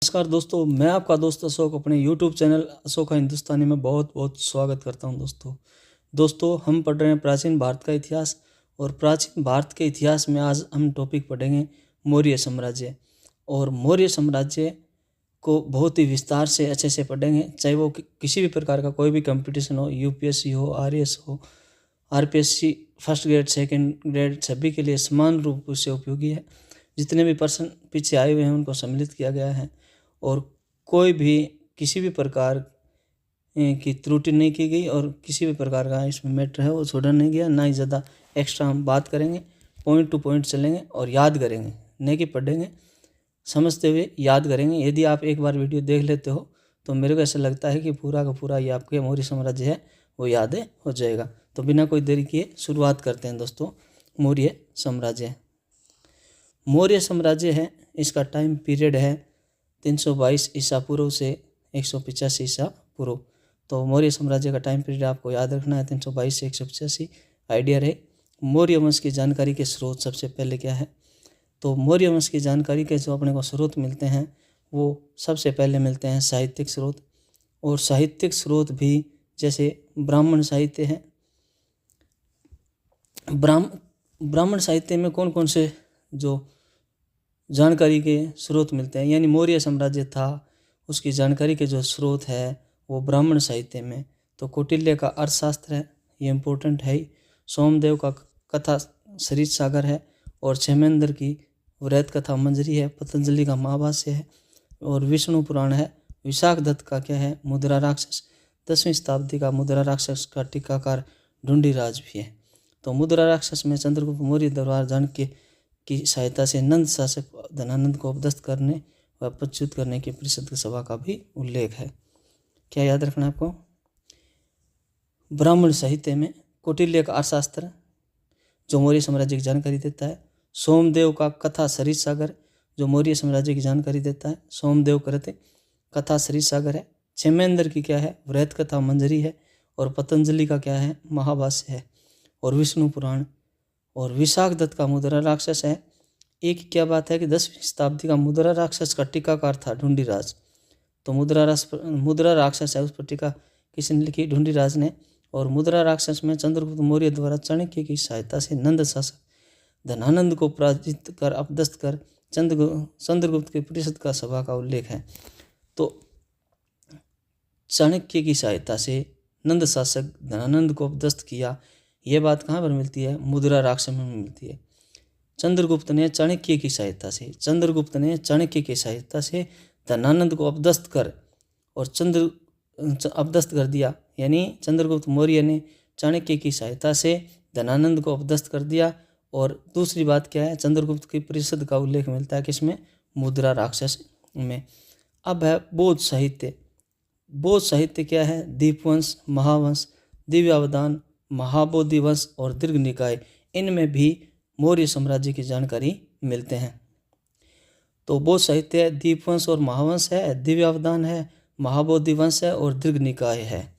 नमस्कार दोस्तों, मैं आपका दोस्त अशोक अपने YouTube चैनल अशोका हिंदुस्तानी में बहुत बहुत स्वागत करता हूं। दोस्तों हम पढ़ रहे हैं प्राचीन भारत का इतिहास। और प्राचीन भारत के इतिहास में आज हम टॉपिक पढ़ेंगे मौर्य साम्राज्य। और मौर्य साम्राज्य को बहुत ही विस्तार से अच्छे से पढ़ेंगे, चाहे वो किसी भी प्रकार का कोई भी कंपटीशन हो, UPSC हो, RS हो, RPSC first grade second grade, सभी के लिए समान रूप से उपयोगी है। जितने भी पर्सन पीछे आए हुए हैं उनको सम्मिलित किया गया है और कोई भी किसी भी प्रकार की त्रुटि नहीं की गई और किसी भी प्रकार का इसमें मैटर है वो छोड़ा नहीं गया। ना ही ज़्यादा एक्स्ट्रा हम बात करेंगे, पॉइंट टू पॉइंट चलेंगे और याद करेंगे, नहीं कि पढ़ेंगे, समझते हुए याद करेंगे। यदि आप एक बार वीडियो देख लेते हो तो मेरे को ऐसा लगता है कि पूरा का पूरा ये आपके मौर्य साम्राज्य है वो याद हो जाएगा। तो बिना कोई देरी किए शुरुआत करते हैं दोस्तों। मौर्य साम्राज्य है, इसका टाइम पीरियड है 322 ईसा पूर्व से 185 ईसा पूर्व। तो मौर्य साम्राज्य का टाइम पीरियड आपको याद रखना है 322 से 185। आइडिया रहे। मौर्य वंश की जानकारी के स्रोत सबसे पहले क्या है, तो मौर्य वंश की जानकारी के जो अपने को स्रोत मिलते हैं वो सबसे पहले मिलते हैं साहित्यिक स्रोत। और साहित्यिक स्रोत भी जैसे ब्राह्मण साहित्य है। ब्राह्मण साहित्य में कौन कौन से जो जानकारी के स्रोत मिलते हैं, यानी मौर्य साम्राज्य था उसकी जानकारी के जो स्रोत है वो ब्राह्मण साहित्य में। तो कौटिल्य का अर्थशास्त्र है, ये इम्पोर्टेंट है ही। सोमदेव का कथा सरित सागर है और क्षेमेंद्र की वृहत कथा मंजरी है। पतंजलि का महाभाष्य है और विष्णु पुराण है। विशाख दत्त का क्या है, मुद्रा राक्षस। 10वीं शताब्दी का मुद्रा राक्षस का टीकाकार ढूंढीराज भी है। तो मुद्रा राक्षस में चंद्रगुप्त मौर्य दरबार चाणक्य की सहायता से नंद शासक धनानंद को अपदस्थ करने व पदच्युत करने की परिषद सभा का भी उल्लेख है। क्या याद रखना आपको, ब्राह्मण साहित्य में कौटिल्य का अर्थशास्त्र जो मौर्य साम्राज्य की जानकारी देता है। सोमदेव का कथा सरित सागर जो मौर्य साम्राज्य की जानकारी देता है। सोमदेव करते कथा सरित सागर है। क्षेमेंद्र की क्या है, वृहत कथा मंजरी है। और पतंजलि का क्या है, महाभाष्य है और विष्णु पुराण। और विशाख दत्त का मुद्रा राक्षस है। एक क्या बात है कि 10वीं शताब्दी का मुद्रा राक्षस का टीकाकार था ढूंढीराज। तो मुद्रा राक्षस है, उस पर टीका किसने लिखी, ढूंढीराज ने। और मुद्रा राक्षस में चंद्रगुप्त मौर्य द्वारा चाणक्य की सहायता से नंद शासक धनानंद को पराजित कर अपदस्थ कर चंद्रगुप्त के परिषद का सभा का उल्लेख है। तो चाणक्य की सहायता से नंद शासक धनानंद को अपदस्थ किया, यह बात कहाँ पर मिलती है, मुद्रा राक्षस में मिलती है। चंद्रगुप्त ने चाणक्य की सहायता से धनानंद को अपदस्थ कर दिया, यानी चंद्रगुप्त मौर्य ने चाणक्य की सहायता से धनानंद को अपदस्थ कर दिया। और दूसरी बात क्या है, चंद्रगुप्त की परिषद का उल्लेख मिलता है किसमें, मुद्रा राक्षस में। अब है बौद्ध साहित्य क्या है, दीपवंश, महावंश, दिव्यावदान, महाबोधि वंश और दीर्घ निकाय, इनमें भी मौर्य साम्राज्य की जानकारी मिलते हैं। तो बौद्ध साहित्य है, दीपवंश और महावंश है, दिव्यावदान है, महाबोधि वंश है और दीर्घ निकाय है।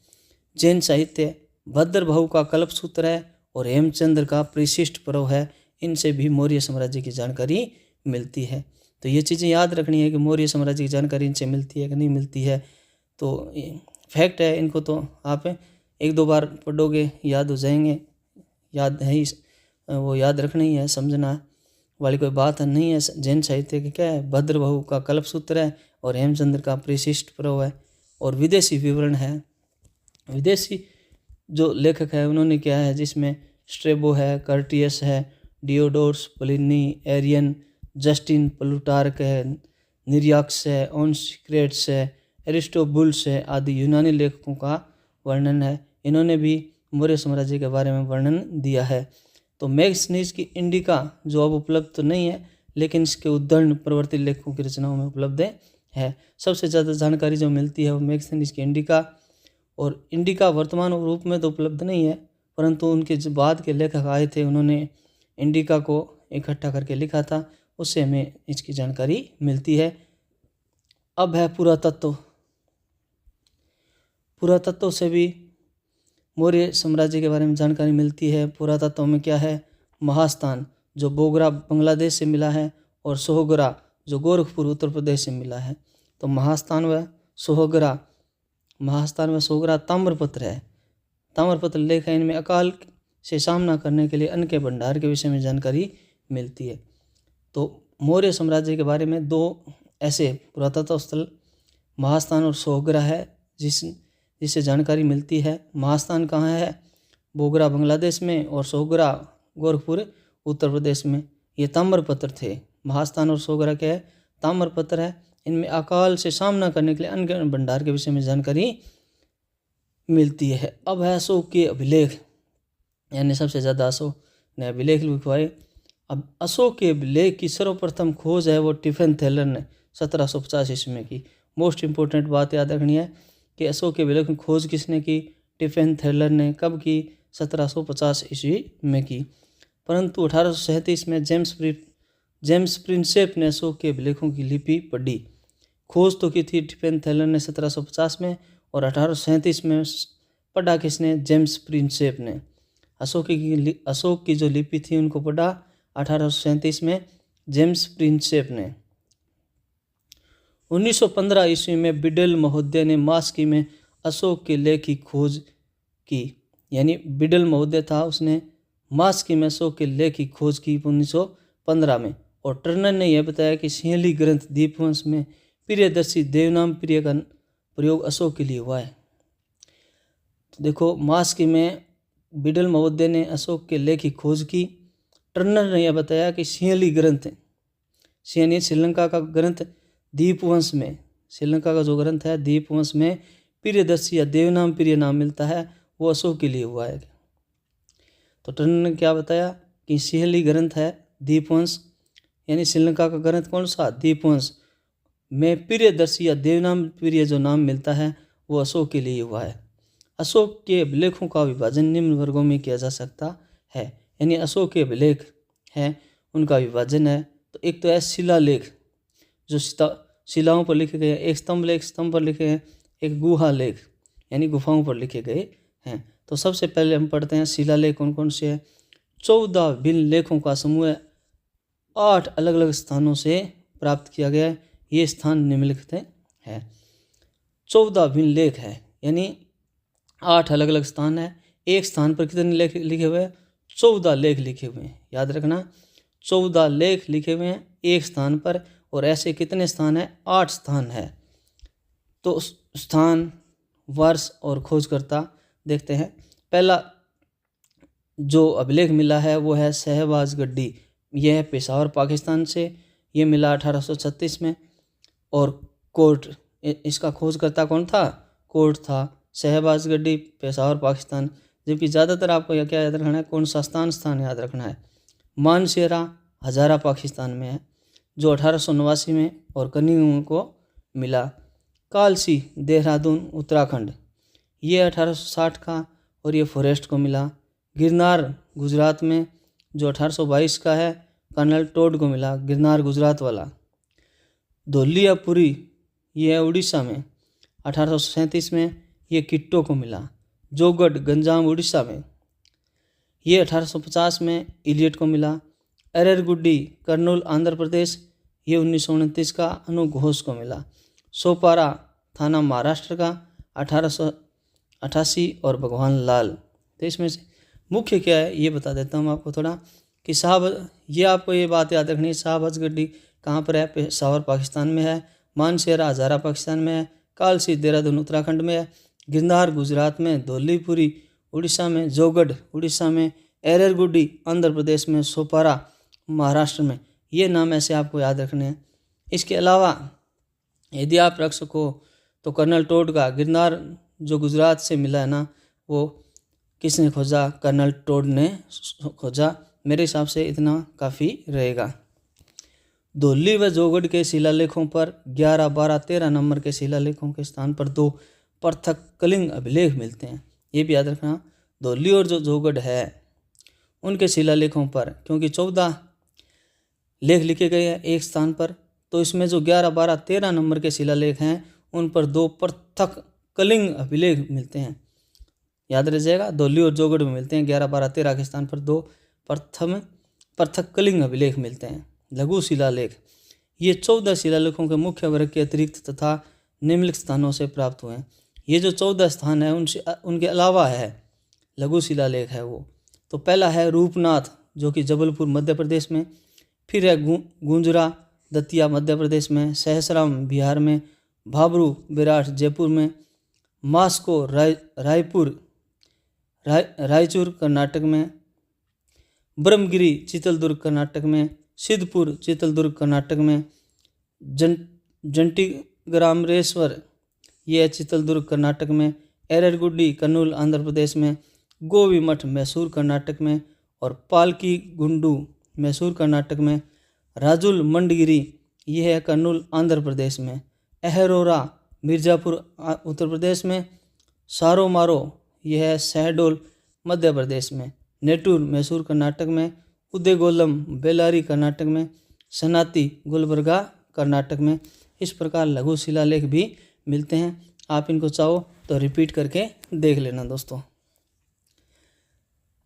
जैन साहित्य भद्रभाहु का कल्पसूत्र है और हेमचंद्र का परिशिष्ट पर्व है, इनसे भी मौर्य साम्राज्य की जानकारी मिलती है। तो ये चीज़ें याद रखनी है कि मौर्य साम्राज्य की जानकारी इनसे मिलती है कि नहीं मिलती है। तो फैक्ट है, इनको तो आप एक दो बार पढ़ोगे याद हो जाएंगे, याद है ही, वो याद रखना ही है, समझना वाली कोई बात नहीं है। जैन साहित्य की क्या है, भद्रभाहु का कल्पसूत्र है और हेमचंद्र का परिशिष्ट पर्व है। और विदेशी विवरण है, विदेशी जो लेखक है उन्होंने क्या है, जिसमें स्ट्रेबो है, कर्टियस है, Diodorus, Pliny, Arrian, Justin, Plutarch है, निरियाक्स है, ऑनसिक्रेट्स है, एरिस्टोबुल्स है आदि यूनानी लेखकों का वर्णन है। इन्होंने भी मौर्य साम्राज्य के बारे में वर्णन दिया है। तो मैग्सनीज की इंडिका जो अब उपलब्ध तो नहीं है, लेकिन इसके उद्धरण प्रवर्ती लेखकों की रचनाओं में उपलब्ध है। सबसे ज़्यादा जानकारी जो मिलती है वो मैग्सनीज की इंडिका। और इंडिका वर्तमान रूप में तो उपलब्ध नहीं है, परंतु उनके जो बाद के लेखक आए थे उन्होंने इंडिका को इकट्ठा करके लिखा था, उससे हमें इसकी जानकारी मिलती है। अब है पुरातत्व से भी मौर्य साम्राज्य के बारे में जानकारी मिलती है। पुरातत्व में क्या है, महास्थान जो बोगरा बांग्लादेश से मिला है और सोहगरा जो गोरखपुर उत्तर प्रदेश से मिला है। तो महास्थान व सोहगरा, महास्थान व सोहगरा ताम्रपत्र है, ताम्रपत्र लेख है। इनमें अकाल से सामना करने के लिए अन्न के भंडार के विषय में जानकारी मिलती है। तो मौर्य साम्राज्य के बारे में दो ऐसे पुरातत्व स्थल महास्थान और सोहगरा है जिससे जानकारी मिलती है। महास्थान कहाँ है? बोगरा बांग्लादेश में, और सोहगरा गोरखपुर उत्तर प्रदेश में। ये ताम्रपत्र थे। महास्थान और सोहगरा क्या है? ताम्रपत्र है। इनमें अकाल से सामना करने के लिए अन्न के भंडार के विषय में जानकारी मिलती है। अब है अशोक के अभिलेख, यानी सबसे ज़्यादा अशोक ने अभिलेख लिखवाए। अब अशोक के अभिलेख की सर्वप्रथम खोज है वो टिफिन थैलर ने 1750 ईस्वी में की। मोस्ट इंपॉर्टेंट बात याद रखनी है कि अशोक के अभिलेख की खोज किसने की? टिफिन थैलर ने। कब की? 1750 ईस्वी में की। परंतु 1837 में जेम्स प्रिंसेप ने अशोक के अभिलेखों की लिपि पढ़ी। खोज तो की थी टिफिन थैलर ने 1750 में, और 1837 में पढ़ा किसने? जेम्स प्रिंसेप ने। अशोक की जो लिपि थी उनको पढ़ा 1837 में जेम्स प्रिंसेप ने। 1915 ईस्वी में बिडल महोदय ने मास्की में अशोक के लेख की खोज की। यानी बिडल महोदय था, उसने मास्की में अशोक के लेख की खोज की 1915 में। और टर्नर ने यह बताया कि सिंहली ग्रंथ दीपवंश में प्रियदर्शी देवनाम प्रिय का प्रयोग अशोक के लिए हुआ है। तो देखो, मास्की में बिडल महोदय ने अशोक के लेख की खोज की। टर्नर ने यह बताया कि सिंहली ग्रंथ, श्रीलंका का ग्रंथ दीपवंश में, श्रीलंका का जो ग्रंथ है दीपवंश में प्रियदर्शी या देवनाम प्रिय नाम मिलता है, वो अशोक के लिए हुआ है। तो टर्नर ने क्या बताया कि सिंहली ग्रंथ है दीपवंश, यानी श्रीलंका का ग्रंथ कौन सा? दीपवंश में प्रियदर्शी या देवनाम प्रिय जो नाम मिलता है वो अशोक के लिए हुआ है। अशोक के अभिलेखों का विभाजन निम्न वर्गों में किया जा सकता है। यानी अशोक के अभिलेख हैं उनका विभाजन है। तो एक तो है शिलालेख, जो शिलाओं पर लिखे गए हैं। एक स्तंभ लेख, स्तंभ पर लिखे हैं। एक गुहा लेख, यानी गुफाओं पर लिखे गए हैं। तो सबसे पहले हम पढ़ते हैं शिलालेख कौन कौन से हैं। 14 भिन्न लेखों का समूह है, 8 अलग अलग स्थानों से प्राप्त किया गया है। ये स्थान निम्नलिखित है। 14 भिन्न लेख है, यानी 8 अलग अलग स्थान है। एक स्थान पर कितने लेख लिखे हुए हैं? 14 लेख लिखे हुए हैं। याद रखना, 14 लेख लिखे हुए हैं एक स्थान पर। और ऐसे कितने स्थान हैं? 8 स्थान है। तो स्थान, वर्ष और खोजकर्ता देखते हैं। पहला जो अभिलेख मिला है वो है शहबाज गड्डी। यह है पेशावर पाकिस्तान से, ये मिला 1836 में। और कोर्ट, इसका खोजकर्ता कौन था? कोर्ट था। शहबाज गड्डी, पेशावर पाकिस्तान। जबकि ज़्यादातर आपको यह क्या याद रखना है? कौन सा स्थान याद रखना है? मानसेरा हज़ारा पाकिस्तान में है, जो 1889 में और कनिंग को मिला। कालसी देहरादून उत्तराखंड, ये 1860 का, और ये फॉरेस्ट को मिला। गिरनार गुजरात में, जो 1822 का है, कर्नल टोड को मिला, गिरनार गुजरात वाला। धौलियापुरी, ये है उड़ीसा में, 1837 में, ये किट्टो को मिला। जोगढ़ गंजाम उड़ीसा में, ये 1850 में इलियट को मिला। एररगुड्डी कर्नूल आंध्र प्रदेश, ये 1929 का अनुघोष को मिला। सोपारा थाना महाराष्ट्र का 1888, और भगवान लाल। तो इसमें से मुख्य क्या है ये बता देता हूँ आपको थोड़ा, कि ये आपको ये बात याद रखनी है। शहबाज गड्डी कहाँ पर है? पेशावर पाकिस्तान में है। मानसेरा हज़ारा पाकिस्तान में है। कालसी देहरादून उत्तराखंड में है। गिरनार गुजरात में, धौलीपुरी उड़ीसा में, जोगढ़ उड़ीसा में, एररगुड्डी आंध्र प्रदेश में, सोपारा महाराष्ट्र में। ये नाम ऐसे आपको याद रखने हैं। इसके अलावा यदि आप रख सको तो कर्नल टोड का गिरनार जो गुजरात से मिला है ना, वो किसने खोजा? कर्नल टोड ने खोजा। मेरे हिसाब से इतना काफ़ी रहेगा। धौली व जोगढ़ के शिलालेखों पर 11, 12, 13 नंबर के शिलालेखों के स्थान पर 2 पृथक कलिंग अभिलेख मिलते हैं। ये भी याद रखना, धौली और जो जोगढ़ है उनके शिलालेखों पर, क्योंकि 14 लेख लिखे गए हैं एक स्थान पर, तो इसमें जो 11, 12, 13 नंबर के शिलालेख हैं उन पर 2 पृथक कलिंग अभिलेख मिलते हैं। याद रह जाएगा, धौली और जोगढ़ में मिलते हैं। 11, 12, 13 के स्थान पर 2 पृथक कलिंग अभिलेख मिलते हैं। लघु शिलालेख, ये 14 शिलालेखों के मुख्य वर्ग के अतिरिक्त तथा निम्नलिखित स्थानों से प्राप्त हुए हैं। ये जो 14 स्थान है उनके अलावा है लघु शिलालेख है वो। तो पहला है रूपनाथ जो कि जबलपुर मध्य प्रदेश में, फिर है गुंजरा दतिया मध्य प्रदेश में, सहसराम बिहार में, भाबरू विराट जयपुर में, मास्को रायचूर कर्नाटक में, ब्रह्मगिरी चित्रदुर्ग कर्नाटक में, सिद्धपुर चित्रदुर्ग कर्नाटक में, जंटीग्रामरेश्वर ये चित्रदुर्ग कर्नाटक में, एररगुड्डी कर्नूल आंध्र प्रदेश में, गोवी मठ मैसूर कर्नाटक में, और पालकी गुंडू मैसूर कर्नाटक में, राजुल मंडगिरी ये है कर्नूल आंध्र प्रदेश में, अहरोरा मिर्ज़ापुर उत्तर प्रदेश में, सारोमारो यह है शहडोल मध्य प्रदेश में, नेटूर मैसूर कर्नाटक में, उदयगोलम बेलारी कर्नाटक में, सनाती गुलबर्गा कर्नाटक में। इस प्रकार लघु शिलालेख भी मिलते हैं। आप इनको चाहो तो रिपीट करके देख लेना दोस्तों।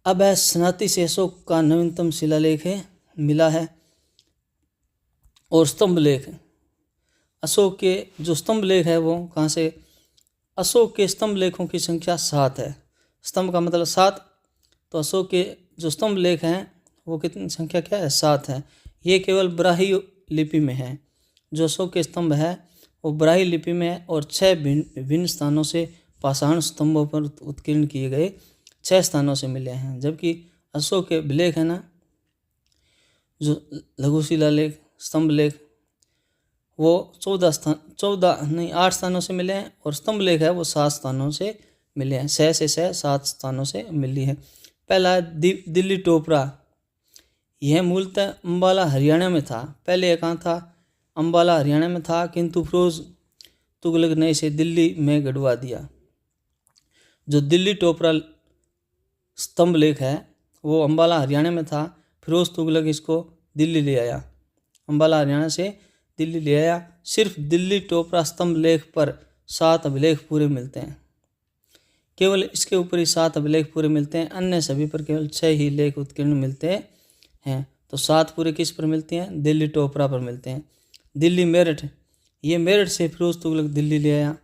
अब है सनाती से अशोक का नवीनतम शिलालेख है मिला है, और स्तंभ लेख। अशोक के जो स्तंभ लेख है वो कहाँ से? अशोक के स्तंभ लेखों की संख्या 7 है। स्तंभ का मतलब 7, तो अशोक के जो स्तंभ लेख हैं वो कितनी संख्या क्या है? 7 है। ये केवल ब्राह्मी लिपि में है। जो अशोक के स्तंभ है वो ब्राह्मी लिपि में है, और 6 विभिन्न स्थानों से पाषाण स्तंभों पर उत्कीर्ण किए गए 6 स्थानों से मिले हैं। जबकि अशोक के अभिलेख है ना, जो लघु शिलालेख स्तंभ लेख वो 8 स्थानों से मिले हैं, और स्तंभ लेख है वो 7 स्थानों से मिले हैं। 6 से 6 7 स्थानों से मिली है। पहला है दिल्ली टोपरा। यह मूलतः अम्बाला हरियाणा में था। पहले यह कहाँ था? अम्बाला हरियाणा में था, किंतु फिरोज तुगलक ने इसे दिल्ली में गढ़वा दिया। जो दिल्ली टोपरा स्तंभ लेख है वो अम्बाला हरियाणा में था, फिरोज तुगलक इसको दिल्ली ले आया, अम्बाला हरियाणा से दिल्ली ले आया। सिर्फ दिल्ली टोपरा स्तंभ लेख पर 7 अभिलेख पूरे मिलते हैं। केवल इसके ऊपर ही 7 अभिलेख पूरे मिलते हैं, अन्य सभी पर केवल 6 ही लेख उत्कीर्ण मिलते हैं। तो 7 पूरे किस पर मिलते हैं? दिल्ली टोपरा पर मिलते हैं। दिल्ली मेरठ, ये मेरठ से फिरोज तुगलक दिल्ली ले आया,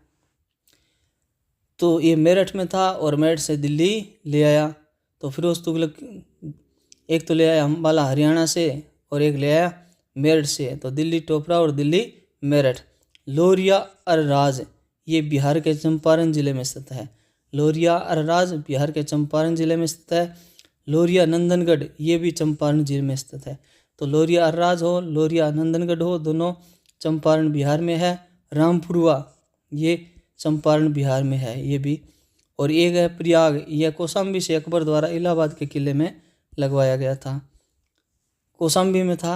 तो ये मेरठ में था और मेरठ से दिल्ली ले आया। तो फिरोज तुगलक एक तो ले आया अम्बाला हरियाणा से और एक ले आया मेरठ से, तो दिल्ली टोपरा और दिल्ली मेरठ। लोरिया अरराज ये बिहार के चंपारण जिले में स्थित है। लोरिया अरराज बिहार के चंपारण जिले में स्थित है। लोरिया नंदनगढ़ ये भी चंपारण जिले में स्थित है। तो लोरिया अरराज हो, लोरिया नंदनगढ़ हो, दोनों चंपारण बिहार में है। रामपुरवा ये चंपारण बिहार में है ये भी। और एक है प्रयाग, यह कौशाम्बी से अकबर द्वारा इलाहाबाद के किले में लगवाया गया था। कौशाम्बी में था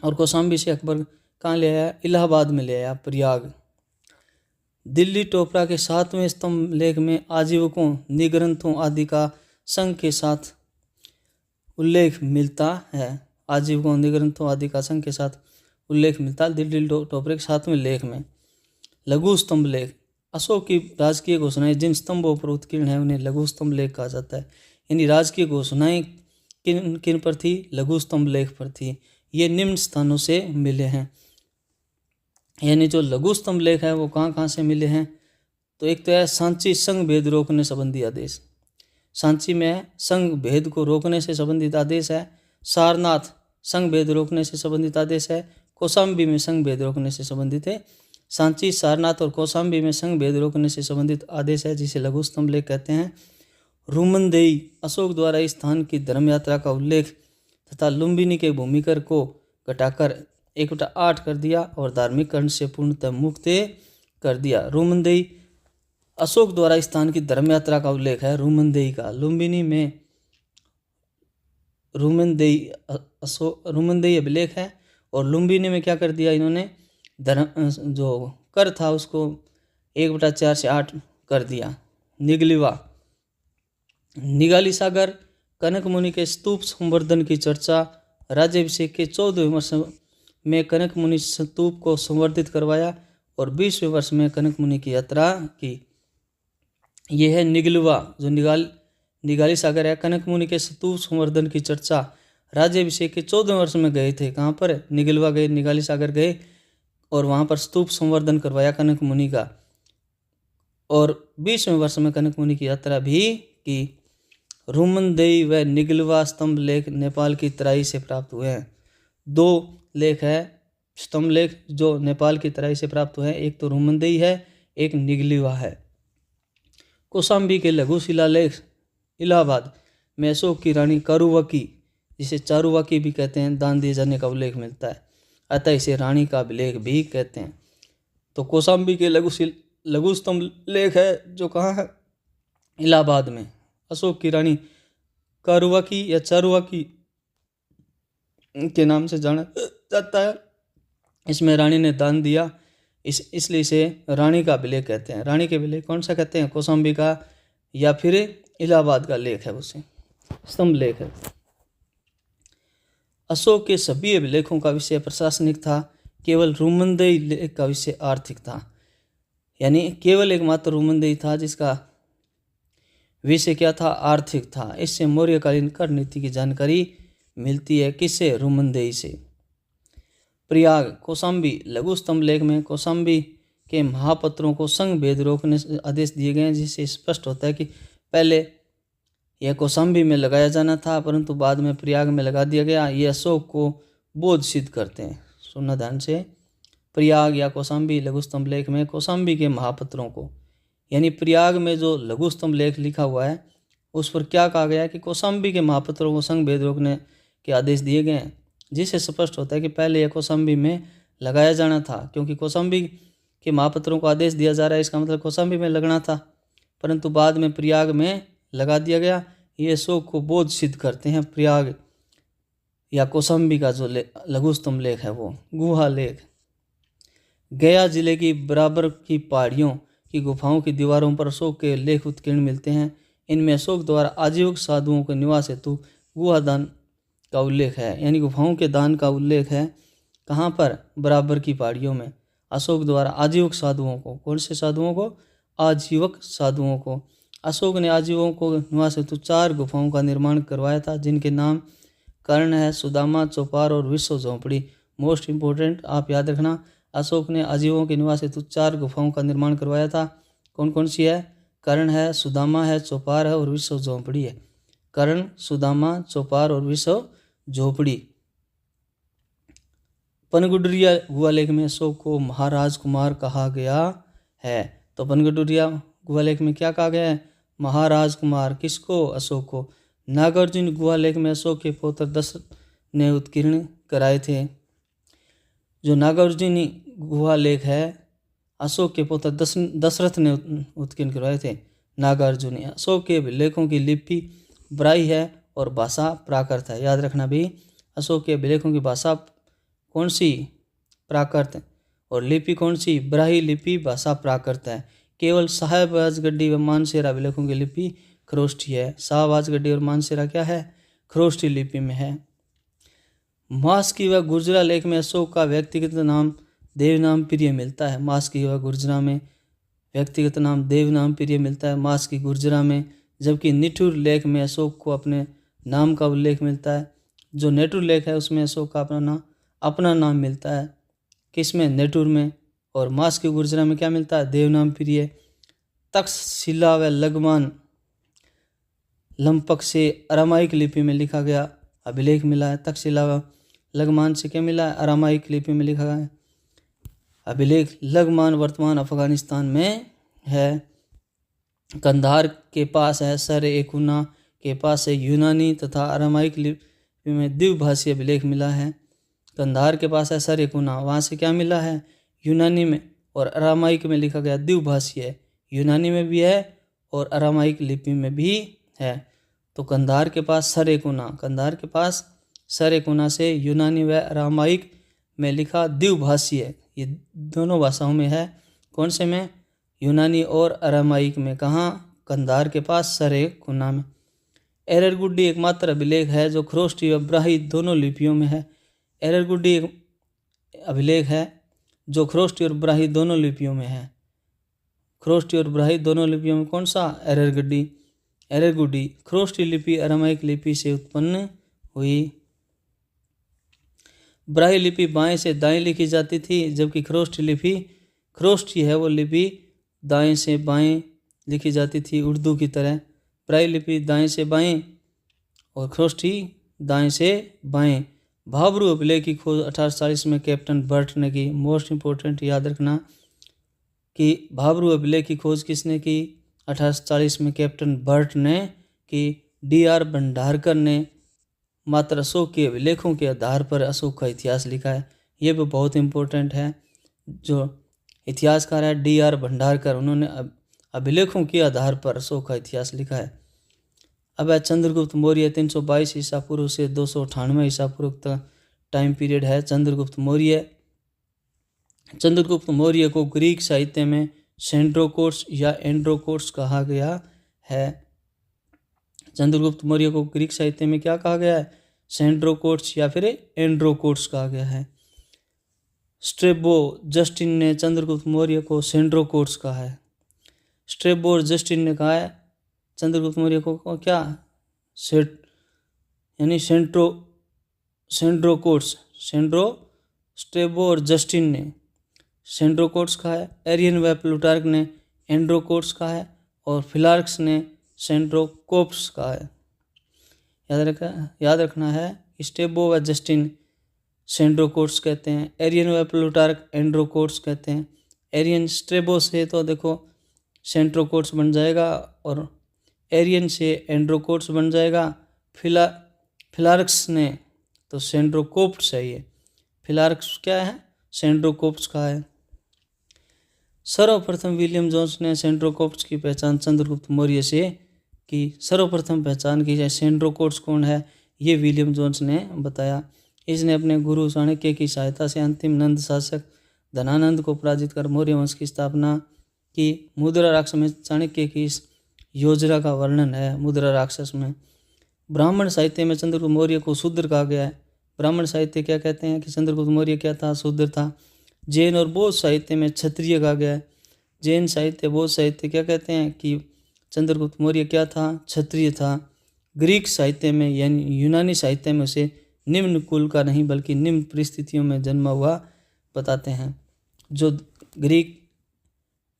और कौशाम्बी से अकबर कहाँ ले आया? इलाहाबाद में ले आया, प्रयाग। दिल्ली टोपरा के 7वें स्तंभ लेख में आजीवकों निग्रंथों आदि का संघ के साथ उल्लेख मिलता है। आजीवकों निग्रंथों आदि का संघ के साथ उल्लेख मिलता है दिल्ली टोपरे के 7वें लेख में। लघु स्तंभ लेख, अशोक की राजकीय घोषणाएं जिन स्तंभों पर उत्कीर्ण है उन्हें लघु स्तंभ लेख कहा जाता है। यानी राजकीय घोषणाएं किन किन पर थी? लघु स्तंभ लेख पर थी। ये निम्न स्थानों से मिले हैं। यानी जो लघु स्तंभ लेख है वो कहाँ कहाँ से मिले हैं? तो एक तो है सांची संघ भेद रोकने संबंधी आदेश। सांची में है संघ भेद को रोकने से संबंधित आदेश है। सारनाथ संघ भेद रोकने से संबंधित आदेश है। कौशाम्बी में संघ भेद रोकने से संबंधित है। सांची, सारनाथ और कौशाम्बी में संघ भेद रोकने से संबंधित आदेश है, जिसे लघु स्तंभ लेख कहते हैं। रूमनदेई, अशोक द्वारा इस स्थान की धर्म यात्रा का उल्लेख तथा लुम्बिनी के भूमिकर को घटाकर 1/8 कर दिया और धार्मिक कर्ण से पूर्णतः मुक्त कर दिया। रूमनदेई, अशोक द्वारा इस स्थान की धर्म यात्रा का उल्लेख है रूमनदेई का। लुम्बिनी में रूमनदेई अभिलेख है, और लुम्बिनी में क्या कर दिया इन्होंने? धर्म जो कर था उसको 1/4 से 8 कर दिया। निगलिवा, निगाली सागर, कनक मुनि के स्तूप संवर्धन की चर्चा। राज्याभिषेक के 14वें वर्ष में कनक मुनि स्तूप को संवर्धित करवाया और 20वें वर्ष में कनक मुनि की यात्रा की। यह है निगलवा, जो निगाली सागर है। कनक मुनि के स्तूप संवर्धन की चर्चा राज्याभिषेक के 14वें वर्ष में गए थे। कहाँ पर? निगलवा गए, निगाली सागर गए और वहाँ पर स्तूप संवर्धन करवाया कनक मुनि का। और 20वें वर्ष में कनक मुनि की यात्रा भी की। रूमनदेई व निगलवा स्तंभ लेख नेपाल की तराई से प्राप्त हुए हैं। 2 लेख है स्तंभ लेख जो नेपाल की तराई से प्राप्त हुए हैं, एक तो रूमनदेई है, एक निगलवा है। कौशाम्बी के लघु शिलालेख इलाहाबाद में अशोक की रानी कारुवाकी, जिसे चारुवाकी भी कहते हैं, दान दिए जाने का उल्लेख मिलता है, अतः इसे रानी का अभिलेख भी कहते हैं। तो कौशाम्बी के लघु स्तंभ लेख है जो कहाँ है? इलाहाबाद में। अशोक की रानी कारुवाकी या चारुवाकी के नाम से जाना जाता है। इसमें रानी ने दान दिया, इसलिए इसे रानी का अभिलेख कहते हैं। रानी के अभिलेख कौन सा कहते हैं? कौशाम्बी का या फिर इलाहाबाद का लेख है, उसे स्तंभ लेख है। अशोक के सभी अभिलेखों का विषय प्रशासनिक था, केवल रूमनदेई लेख का विषय आर्थिक था। यानी केवल एकमात्र रूमनदेई था जिसका विषय क्या था? आर्थिक था। इससे मौर्यकालीन कर नीति की जानकारी मिलती है। किससे? रूमनदेई से। प्रयाग कौशाम्बी लघु स्तंभ लेख में कौशाम्बी के महापत्रों को संघ भेद रोकने से आदेश दिए गए हैं, जिससे स्पष्ट होता है कि पहले यह कौशाम्बी में लगाया जाना था, परंतु बाद में प्रयाग में लगा दिया गया। ये अशोक को बोध सिद्ध करते हैं। सुनना ध्यान से। प्रयाग या कौशाम्बी लघु स्तंभ लेख में कौशाम्बी के महापत्रों को, यानी प्रयाग में जो लघु स्तंभ लेख लिखा हुआ है उस पर क्या कहा गया है कि कौशाम्बी के महापत्रों को संघ भेद रोकने के आदेश दिए गए हैं, जिससे स्पष्ट होता है कि पहले यह कौशाम्बी में लगाया जाना था। क्योंकि कौशाम्बी के महापत्रों को आदेश दिया जा रहा है, इसका मतलब कौशाम्बी में लगना था, परंतु बाद में प्रयाग में लगा दिया गया। ये अशोक को बोध सिद्ध करते हैं। प्रयाग या कौशाम्बी का जो लघु स्तंभ लेख है वो गुहा लेख। गया जिले की बराबर की पहाड़ियों की गुफाओं की दीवारों पर अशोक के लेख उत्कीर्ण मिलते हैं। इनमें अशोक द्वारा आजीविक साधुओं के निवास हेतु गुहा दान का उल्लेख है, यानी गुफाओं के दान का उल्लेख है। कहाँ पर? बराबर की पहाड़ियों में अशोक द्वारा आजीवक साधुओं को, कौन से साधुओं को? आजीवक साधुओं को। अशोक ने आजीवों को निवास हेतु 4 गुफाओं का निर्माण करवाया था, जिनके नाम कर्ण है, सुदामा, चौपार और विश्व झोंपड़ी। मोस्ट इंपोर्टेंट आप याद रखना, अशोक ने आजीवों के निवास हेतु 4 गुफाओं का निर्माण करवाया था। कौन कौन सी है? कर्ण है, सुदामा है, चौपार है और विश्व झोंपड़ी है। कर्ण, सुदामा, चौपार और विश्व झोपड़ी। पनगुडरिया गुहा लेख में अशोक को महाराज कुमार कहा गया है। तो पनगुडरिया गुहा लेख में क्या कहा गया है? महाराज कुमार। किसको? अशोक को। नागार्जुन गुहा लेख में अशोक के पौत्र दशरथ ने उत्कीर्ण कराए थे। जो नागार्जुनी गुहा लेख है अशोक के पुत्र दशरथ ने उत्कीर्ण करवाए थे। नागार्जुनी अशोक के अभिलेखों की लिपि ब्राही है और भाषा प्राकृत है। याद रखना भी, अशोक के अभिलेखों की भाषा कौन सी? प्राकृत। और लिपि कौन सी? ब्राही लिपि, भाषा प्राकृत है। केवल शाहबाजगड्डी व मानसेरा अभिलेखों की लिपि खरोष्ठी है। शाहबाजगड्डी और मानसेरा क्या है? खरोष्ठी लिपि में है। मास्की व गुर्जरा लेख में अशोक का व्यक्तिगत नाम देवनाम प्रिय मिलता है। मास्की व गुर्जरा में व्यक्तिगत नाम देवनाम प्रिय मिलता है, मास्की गुर्जरा में। जबकि निठुर लेख में अशोक को अपने नाम का उल्लेख मिलता है। जो नेटुर लेख है उसमें अशोक का अपना नाम मिलता है। किसमें? नेटुर में। और मास्की गुर्जरा में क्या मिलता है? देवनाम प्रिय। तक्षशिला व लगमान लंपक से अरामाइक लिपि में लिखा गया अभिलेख मिला है। तक्षशिला व लगमान से क्या मिला है? अरामाइक लिपि में लिखा गया है अभिलेख। लगमान वर्तमान अफगानिस्तान में है। कंधार के पास है। सर-ए-कुना के पास है यूनानी तथा अरामाइक लिपि में द्विभाषी अभिलेख मिला है। कंधार के पास है सर-ए-कुना, वहाँ से क्या मिला है? यूनानी में और अरामाइक में लिखा गया द्विभाषी है। यूनानी में भी है और अरामाइक लिपि में भी है। तो कंधार के पास सर-ए-कुना, कंधार के पास सर-ए-कुना से यूनानी व अरामाइक में लिखा द्विभाषी है। ये दोनों भाषाओं में है। कौन से में? यूनानी और अरामाइक में। कहाँ? कंधार के पास सर-ए-कुना में। एररगुड्डी एकमात्र अभिलेख है जो खरोष्ठी व ब्राही दोनों लिपियों में है। एररगुड्डी एक अभिलेख है जो खरोष्ठी और ब्राही दोनों लिपियों में है। खरोष्ठी और ब्राही दोनों लिपियों में कौन सा? एररगुड्डी। खरोष्ठी लिपि अरामाइक लिपि से उत्पन्न हुई। ब्राह्मी लिपि बाएं से दाएं लिखी जाती थी, जबकि खरोष्ठी है वो लिपि दाएं से बाएं लिखी जाती थी उर्दू की तरह। ब्राह्मी लिपि दाएं से बाएं और खरोष्ठी दाएं से बाएं। भाब्रू अभिलेख की खोज 1840 में कैप्टन बर्ट ने की। मोस्ट इम्पोर्टेंट याद रखना कि भाब्रू अभिलेख की खोज किसने की? 1840 में कैप्टन बर्ट ने कि D.R. भंडारकर ने मात्र अशोक के अभिलेखों के आधार पर अशोक का इतिहास लिखा है। ये भी बहुत इम्पोर्टेंट है। जो इतिहासकार है D.R. भंडारकर, उन्होंने अभिलेखों के आधार पर अशोक का इतिहास लिखा है। अब है चंद्रगुप्त मौर्य। 322 ईसा पूर्व से 298 ईसा पूर्व तक टाइम पीरियड है चंद्रगुप्त मौर्य। चंद्रगुप्त मौर्य को ग्रीक साहित्य में सेंड्रोकोट्स या एंड्रोकोट्स कहा गया है। चंद्रगुप्त मौर्य को ग्रीक साहित्य में क्या कहा गया है? सेंड्रोकोट्स या फिर एंड्रोकोट्स कहा गया है। स्ट्रेबो जस्टिन ने चंद्रगुप्त मौर्य को सेंड्रोकोट्स कहा है। स्ट्रेबो और जस्टिन ने कहा है चंद्रगुप्त मौर्य को क्या? यानी सेंड्रोकोट्स। स्ट्रेबो और जस्टिन ने सेंड्रोकोट्स कहा है। एरियन व प्लूटार्क ने एंड्रोकोट्स कहा है और फिलार्क्स ने सेंड्रोकोप्स कहा है। याद रखना है। स्ट्रेबो व जस्टिन सेंड्रोकोट्स कहते हैं, एरियन व प्लूटार्क एंड्रोकोट्स कहते हैं। एरियन स्ट्रेबो से तो देखो सेंड्रोकोट्स बन जाएगा और एरियन से एंड्रोकोट्स बन जाएगा। फिलार्क्स ने तो सेंड्रोकोप्स है। ये फिलार्क्स क्या है? सेंड्रोकोप्स का है। सर्वप्रथम विलियम जोन्स ने सेंड्रोकोप्स की पहचान चंद्रगुप्त मौर्य से की। सर्वप्रथम पहचान की जाए सेंड्रोकोप्स कौन है, ये विलियम जोन्स ने बताया। इसने अपने गुरु चाणक्य की सहायता से अंतिम नंद शासक धनानंद को पराजित कर मौर्य वंश की स्थापना की। मुद्रा राक्षस में चाणक्य की इस योजना का वर्णन है। मुद्रा राक्षस में ब्राह्मण साहित्य में चंद्रगुप्त मौर्य को शूद्र कहा गया है। ब्राह्मण साहित्य क्या कहते हैं कि चंद्रगुप्त मौर्य क्या था? शूद्र था। जैन और बौद्ध साहित्य में क्षत्रिय कहा गया है। जैन साहित्य, बौद्ध साहित्य क्या कहते हैं कि चंद्रगुप्त मौर्य क्या था? क्षत्रिय था। ग्रीक साहित्य में यानी यूनानी साहित्य में उसे निम्न कुल का नहीं बल्कि निम्न परिस्थितियों में जन्मा हुआ बताते हैं। जो ग्रीक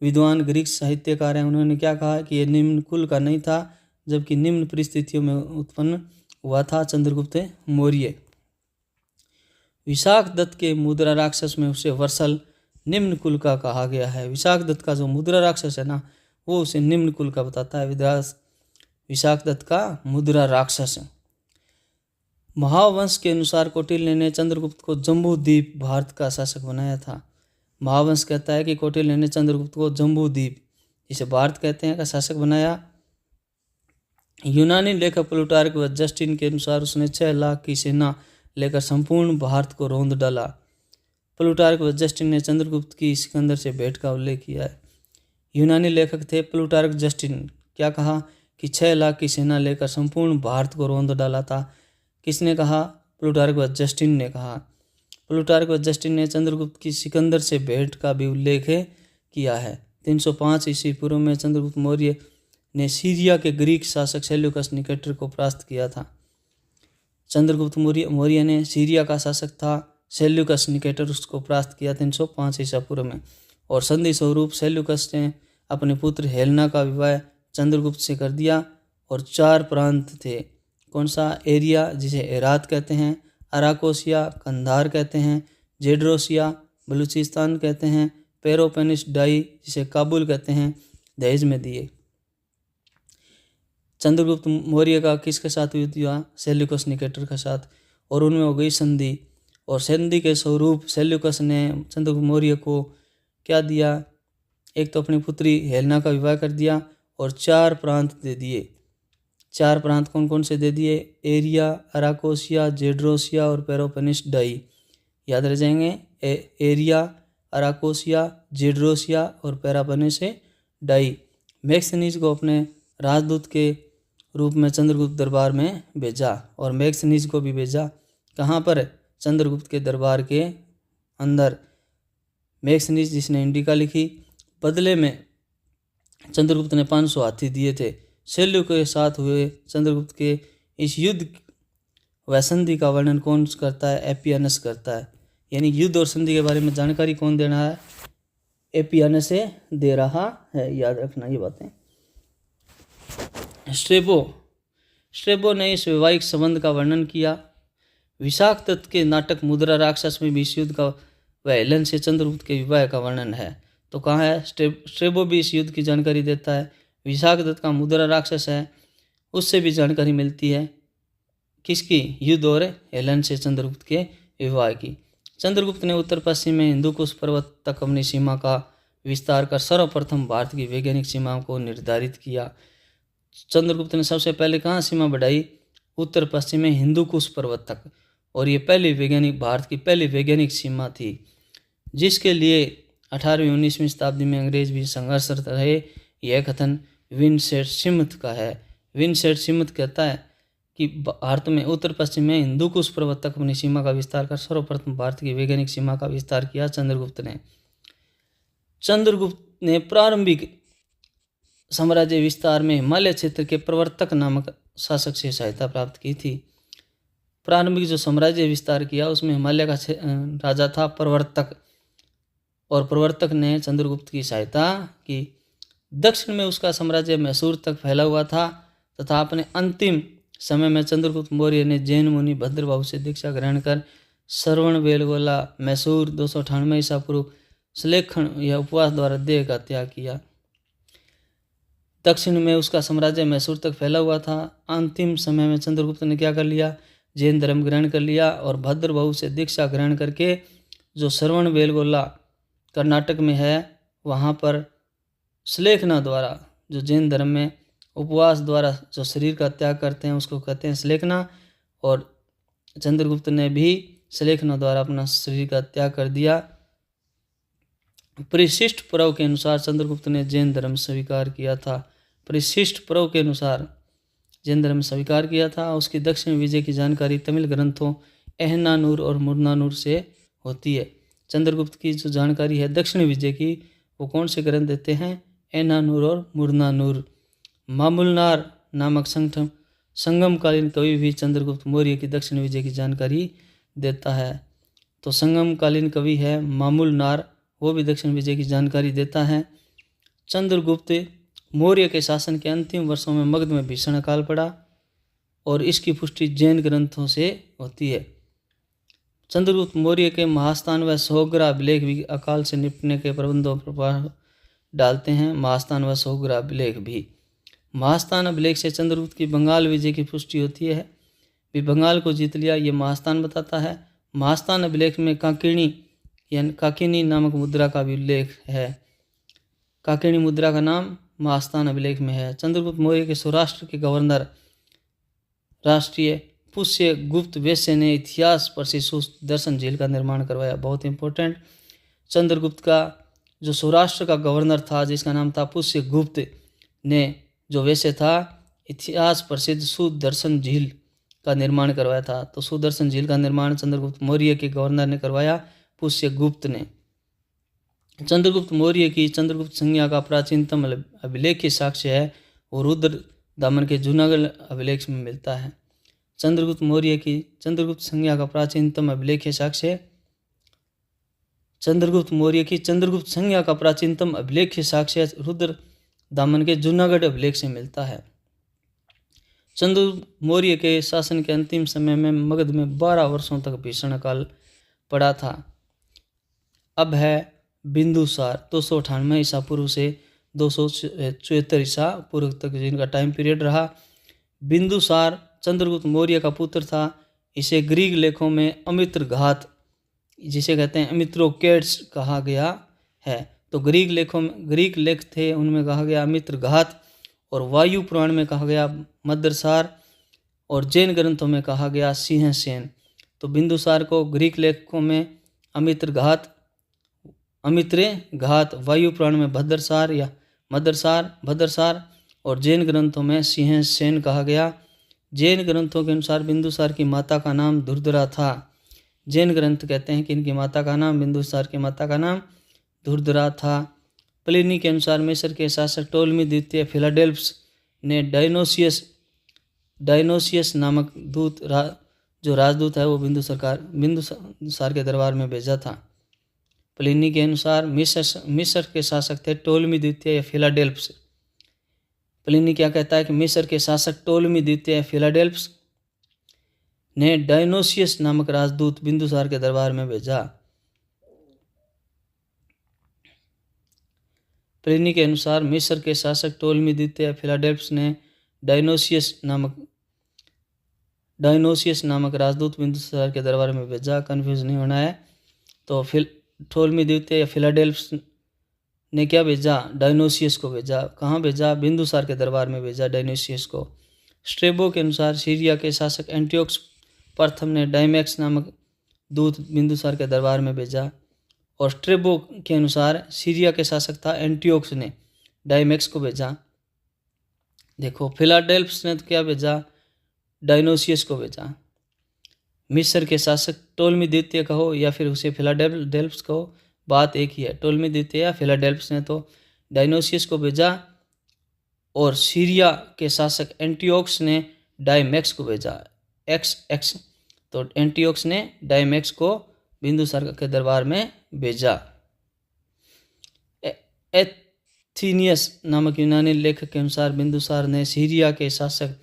विद्वान, ग्रीक साहित्यकार हैं, उन्होंने क्या कहा कि ये निम्न कुल का नहीं था, जबकि निम्न परिस्थितियों में उत्पन्न हुआ था चंद्रगुप्त मौर्य। विशाख दत्त के मुद्रा राक्षस में उसे वर्सल निम्न कुल का कहा गया है। विशाख दत्त का जो मुद्रा राक्षस है ना, वो उसे निम्न कुल का बताता है। विशाख दत्त का मुद्रा राक्षस। महावंश के अनुसार कौटिल्य ने चंद्रगुप्त को जम्बूद्वीप भारत का शासक बनाया था। महावंश कहता है कि कौटिल्य ने चंद्रगुप्त को जम्बूद्वीप, जिसे भारत कहते हैं, का शासक बनाया। यूनानी लेखक प्लूटार्क व जस्टिन के अनुसार उसने 6 लाख की सेना लेकर संपूर्ण भारत को रौंद डाला। प्लूटार्क व जस्टिन ने चंद्रगुप्त की सिकंदर से भेंट का उल्लेख किया है। यूनानी लेखक थे प्लूटार्क, जस्टिन। क्या कहा कि 6 लाख की सेना लेकर संपूर्ण भारत को रौंद डाला था। किसने कहा? प्लूटार्क व जस्टिन ने कहा। प्लूटार्क व जस्टिन ने चंद्रगुप्त की सिकंदर से भेंट का भी उल्लेख किया है। 305 ईस्वी पूर्व में चंद्रगुप्त मौर्य ने सीरिया के ग्रीक शासक सेल्यूकस निकेटर को परास्त किया था। चंद्रगुप्त मौर्य ने सीरिया का शासक था सेल्यूकस निकेटर, उसको परास्त किया 305 ईसा पूर्व में। और संधि स्वरूप सेल्यूकस ने अपने पुत्र हेलेना का विवाह चंद्रगुप्त से कर दिया। और 4 प्रांत थे। कौन सा? एरिया, जिसे हेरात कहते हैं, अराकोसिया कंधार कहते हैं, जेड्रोसिया बलूचिस्तान कहते हैं, पेरोपेनिस डाई जिसे काबुल कहते हैं, दहेज में दिए। चंद्रगुप्त मौर्य का किसके साथ युद्ध हुआ? सेल्यूकस निकेटर के साथ, और उनमें हो गई संधि। और संधि के स्वरूप सेल्यूकस ने चंद्रगुप्त मौर्य को क्या दिया? एक तो अपनी पुत्री हेलेना का विवाह कर दिया और 4 प्रांत दे दिए। 4 प्रांत कौन कौन से दे दिए? एरिया, अराकोसिया, जेड्रोसिया और पेरोपेनिस डाई। याद रह जाएंगे। एरिया, अराकोसिया, जेड्रोसिया और पेरोपेनिस डाई। मैक्सिनीज को अपने राजदूत के रूप में चंद्रगुप्त दरबार में भेजा और मैक्सिनीज को भी भेजा। कहाँ पर? चंद्रगुप्त के दरबार के अंदर। मैक्सिनीज जिसने इंडिका लिखी, बदले में चंद्रगुप्त ने 500 हाथी दिए थे। सेल्यूक के साथ हुए चंद्रगुप्त के इस युद्ध वह संधि का वर्णन कौन करता है? एपियानस करता है। यानी युद्ध और संधि के बारे में जानकारी कौन दे रहा है? एपियानस से दे रहा है, याद रखना ये बातें। स्ट्रेबो ने इस वैवाहिक संबंध का वर्णन किया। विशाख दत्त के नाटक मुद्रा राक्षस में भी इस युद्ध का व हेलेन से चंद्रगुप्त के विवाह का वर्णन है। तो कहाँ है? स्ट्रेबो भी इस युद्ध की जानकारी देता है। विशाख दत्त का मुद्रा राक्षस है, उससे भी जानकारी मिलती है। किसकी? युद्ध और हेलेन से चंद्रगुप्त के विवाह की। चंद्रगुप्त ने उत्तर पश्चिम में हिंदुकुश पर्वत तक अपनी सीमा का विस्तार कर सर्वप्रथम भारत की वैज्ञानिक सीमाओं को निर्धारित किया। चंद्रगुप्त ने सबसे पहले कहाँ सीमा बढ़ाई? उत्तर पश्चिम में हिंदुकुश पर्वत तक। और ये भारत की पहली वैज्ञानिक सीमा थी, जिसके लिए 18वीं 19वीं शताब्दी में अंग्रेज भी संघर्षरत रहे। यह कथन विनसेंट स्मिथ का है। विनसेंट स्मिथ कहता है कि भारत में उत्तर पश्चिम में हिंदुकुश पर्वत तक अपनी सीमा का विस्तार कर सर्वप्रथम भारत की वैज्ञानिक सीमा का विस्तार किया चंद्रगुप्त ने प्रारंभिक साम्राज्य विस्तार में हिमालय क्षेत्र के प्रवर्तक नामक शासक से सहायता प्राप्त की थी। प्रारंभिक जो साम्राज्य विस्तार किया उसमें हिमालय का राजा था प्रवर्तक, और प्रवर्तक ने चंद्रगुप्त की सहायता की। दक्षिण में उसका साम्राज्य मैसूर तक फैला हुआ था तथा अपने अंतिम समय में चंद्रगुप्त मौर्य ने जैन मुनि भद्रबाहु से दीक्षा ग्रहण कर श्रवण बेलगोला मैसूर 298 ईसा पूर्व श्लेखण या उपवास द्वारा देह का त्याग किया। दक्षिण में उसका साम्राज्य मैसूर तक फैला हुआ था। अंतिम समय में चंद्रगुप्त ने क्या कर लिया? जैन धर्म ग्रहण कर लिया और भद्रबाहु से दीक्षा ग्रहण करके जो श्रवण बेलगोला कर्नाटक में है वहाँ पर श्लेखना द्वारा, जो जैन धर्म में उपवास द्वारा जो शरीर का त्याग करते हैं उसको कहते हैं श्लेखना, और चंद्रगुप्त ने भी श्लेखना द्वारा अपना शरीर का त्याग कर दिया। परिशिष्ट पर्व के अनुसार चंद्रगुप्त ने जैन धर्म स्वीकार किया था। परिशिष्ट पर्व के अनुसार जैन धर्म स्वीकार किया था। उसकी दक्षिण विजय की जानकारी तमिल ग्रंथों एहनानूर और मुरनानूर से होती है। चंद्रगुप्त की जो जानकारी है दक्षिण विजय की, वो कौन से ग्रंथ देते हैं? एहनानूर और मुरनानूर। मामूलनार नामक संगमकालीन कवि भी चंद्रगुप्त मौर्य की दक्षिण विजय की जानकारी देता है। तो संगमकालीन कवि है मामूलनार, वो भी दक्षिण विजय की जानकारी देता है। चंद्रगुप्त मौर्य के शासन के अंतिम वर्षों में मगध में भीषण अकाल पड़ा और इसकी पुष्टि जैन ग्रंथों से होती है। चंद्रगुप्त मौर्य के महास्थान व सोहग्रा अभिलेख भी अकाल से निपटने के प्रबंधों पर डालते हैं। महास्थान व सोहग्रा अभिलेख भी। महास्थान अभिलेख से चंद्रगुप्त की बंगाल विजय की पुष्टि होती है। भी बंगाल को जीत लिया, ये महास्थान बताता है। महास्थान अभिलेख में काकिनी नामक मुद्रा का भी उल्लेख है। काकिनी मुद्रा का नाम महास्थान अभिलेख में है। चंद्रगुप्त मौर्य के सौराष्ट्र के गवर्नर राष्ट्रीय पुष्य गुप्त वैश्य ने इतिहास प्रसिद्ध दर्शन झील का निर्माण करवाया। बहुत इंपॉर्टेंट। चंद्रगुप्त का जो सौराष्ट्र का गवर्नर था जिसका नाम था पुष्य गुप्त ने, जो वैश्य था, इतिहास प्रसिद्ध सुदर्शन झील का निर्माण करवाया था। तो सुदर्शन झील का निर्माण चंद्रगुप्त मौर्य के गवर्नर ने करवाया, पुष्य गुप्त ने। चंद्रगुप्त मौर्य की चंद्रगुप्त संज्ञा का प्राचीनतम अभिलेख साक्ष्य है और रुद्र दामन के जूनागढ़ अभिलेख में मिलता है। चंद्रगुप्त मौर्य की चंद्रगुप्त संज्ञा का प्राचीनतम अभिलेख साक्ष्य चंद्रगुप्त मौर्य की चंद्रगुप्त संज्ञा का प्राचीनतम अभिलेख साक्ष्य रुद्र दामन के जूनागढ़ अभिलेख से मिलता है। चंद्रगुप्त मौर्य के शासन के अंतिम समय में मगध में 12 वर्षों तक भीषण अकाल पड़ा था। अब है बिंदुसार 298 ईसा पूर्व से 274 ईसा पूर्व तक जिनका टाइम पीरियड रहा। बिंदुसार चंद्रगुप्त मौर्य का पुत्र था। इसे ग्रीक लेखों में अमित्रघात, जिसे कहते हैं अमित्रोकेट्स कहा गया है। तो ग्रीक लेख थे, उनमें कहा गया अमित्रघात, और वायु पुराण में कहा गया मद्रसार, और जैन ग्रंथों में कहा गया सिंहसेन। तो बिंदुसार को ग्रीक लेखों में अमित्रघात, वायु पुराण में भद्रसार या भद्रसार, और जैन ग्रंथों में सिंहसेन कहा गया। जैन ग्रंथों के अनुसार बिंदुसार की माता का नाम धुरधरा था। जैन ग्रंथ कहते हैं कि इनकी माता का नाम, बिंदुसार की माता का नाम धुरधरा था। प्लिनी के अनुसार मिस्र के शासक टोलमी द्वितीय फिलाडेल्फस ने डायनोसियस नामक दूत जो राजदूत है वो बिंदुसार के दरबार में भेजा था। प्लिनी के अनुसार मिस्र के शासक थे टोलमी द्वितीय या फिलाडेल्फस। प्लिनी क्या कहता है कि मिस्र के शासक टोलमी द्वितीय या फिलाडेल्फस ने डायनोसियस नामक राजदूत बिंदुसार के दरबार में भेजा। प्लिनी के अनुसार मिस्र के शासक टोलमी द्वितीय फिलाडेल्फस ने डायनोसियस नामक राजदूत बिंदुसार के दरबार में भेजा। कंफ्यूज नहीं होना है। तो टोलमी द्वितीय या फिलाडेल्फस ने क्या भेजा? डायनोसियस को भेजा। कहाँ भेजा? बिंदुसार के दरबार में भेजा डायनोसियस को। स्ट्रेबो के अनुसार सीरिया के शासक एंटियोक्स प्रथम ने डायमैक्स नामक दूत बिंदुसार के दरबार में भेजा। और स्ट्रेबो के अनुसार सीरिया के शासक था एंटियोक्स ने डायमैक्स को भेजा। देखो फिलाडेल्फस ने तो क्या भेजा? डायनोसियस को भेजा। मिस्र के शासक टोलमी द्वितीय कहो या फिर उसे फिलाडेल्फस कहो, बात एक ही है। टोलमी द्वितीय या फिलाडेल्फस ने तो डायनोसियस को भेजा और सीरिया के शासक एंटियोक्स ने डायमैक्स को भेजा। एक्स तो एंटियोक्स ने डायमैक्स को बिंदुसार के दरबार में भेजा। एथीनियस नामक यूनानी लेखक के अनुसार बिंदुसार ने सीरिया के शासक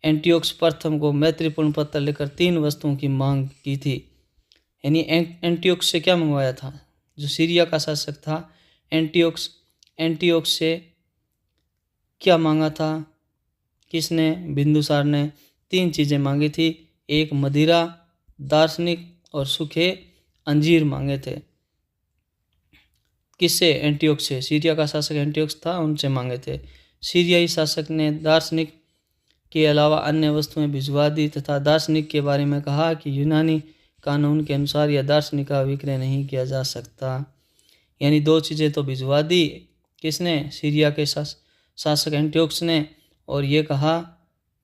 एंटियोक्स प्रथम को मैत्रीपूर्ण पत्र लेकर 3 वस्तुओं की मांग की थी। यानी एंटियोक्स से क्या मंगवाया था? जो सीरिया का शासक था एंटियोक्स से क्या मांगा था? किसने? बिंदुसार ने 3 चीज़ें मांगी थी। एक मदिरा, दार्शनिक और सूखे अंजीर मांगे थे। किससे? एंटियोक्स से। सीरिया का शासक एंटियोक्स था, उनसे मांगे थे। सीरियाई शासक ने दार्शनिक के अलावा अन्य वस्तुएं भिजवा दी तथा दार्शनिक के बारे में कहा कि यूनानी कानून के अनुसार यह दार्शनिक का विक्रय नहीं किया जा सकता। यानी 2 चीज़ें तो भिजवा दी। किसने? सीरिया के शासक एंटियोक्स ने। और ये कहा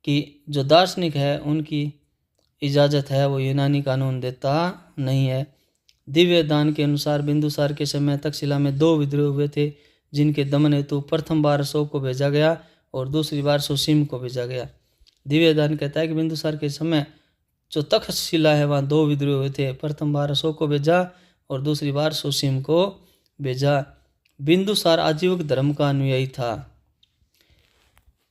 कि जो दार्शनिक है उनकी इजाज़त है वो यूनानी कानून देता नहीं है। दिव्य दान के अनुसार बिंदुसार के समय तक्षशिला में 2 विद्रोह हुए थे जिनके दमन हेतु प्रथम बार अशोक को भेजा गया और दूसरी बार सुसीम को भेजा गया। दिव्य दान कहता है कि बिंदुसार के समय जो तक्षशिला है वहाँ 2 विद्रोह हुए थे। प्रथम बार अशोक को भेजा और दूसरी बार सुसीम को भेजा। बिंदुसार आजीवक धर्म का अनुयायी था।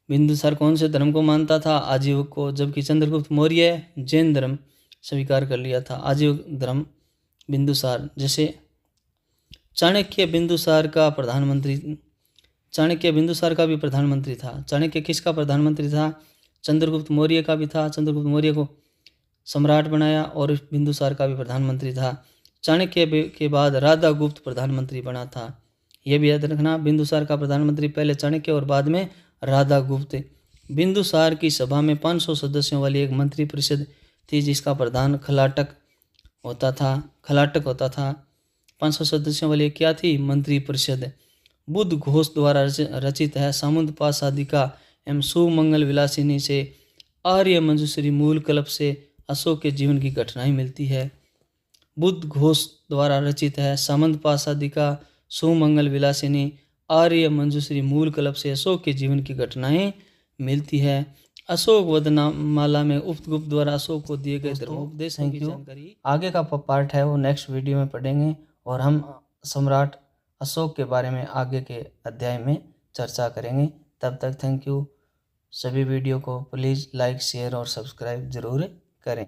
बिंदुसार कौन से धर्म को मानता था? आजीवक को। जबकि चंद्रगुप्त मौर्य जैन धर्म स्वीकार कर लिया था। आजीवक धर्म बिंदुसार। जैसे चाणक्य बिंदुसार का भी प्रधानमंत्री था। चाणक्य किसका प्रधानमंत्री था? चंद्रगुप्त मौर्य का भी था। चंद्रगुप्त मौर्य को सम्राट बनाया और बिंदुसार का भी प्रधानमंत्री था। चाणक्य के बाद राधा गुप्त प्रधानमंत्री बना था। यह भी याद रखना, बिंदुसार का प्रधानमंत्री पहले चाणक्य और बाद में राधा गुप्त। बिंदुसार की सभा में 500 सदस्यों वाली एक मंत्री परिषद थी जिसका प्रधान खलाटक होता था। 500 सदस्यों वाली क्या थी? मंत्री परिषद। बुद्ध घोष द्वारा रचित है। सामुंद पासादिका एवं सुमंगल विलासिनी से आर्य मंजूश्री मूल कल्प से अशोक के जीवन की घटनाएं मिलती है। बुद्ध घोष द्वारा रचित है। सामंत पासादिका सुमंगल विलासिनी आर्य मंजूश्री मूल कल्प से अशोक के जीवन की घटनाएं मिलती है। अशोक वदनामाला में उपगुप्त द्वारा अशोक को दिए गए धर्मोपदेशों की जानकारी आगे का पार्ट है वो नेक्स्ट वीडियो में पढ़ेंगे और हम सम्राट अशोक के बारे में आगे के अध्याय में चर्चा करेंगे। तब तक थैंक यू। सभी वीडियो को प्लीज़ लाइक, शेयर और सब्सक्राइब ज़रूर करें।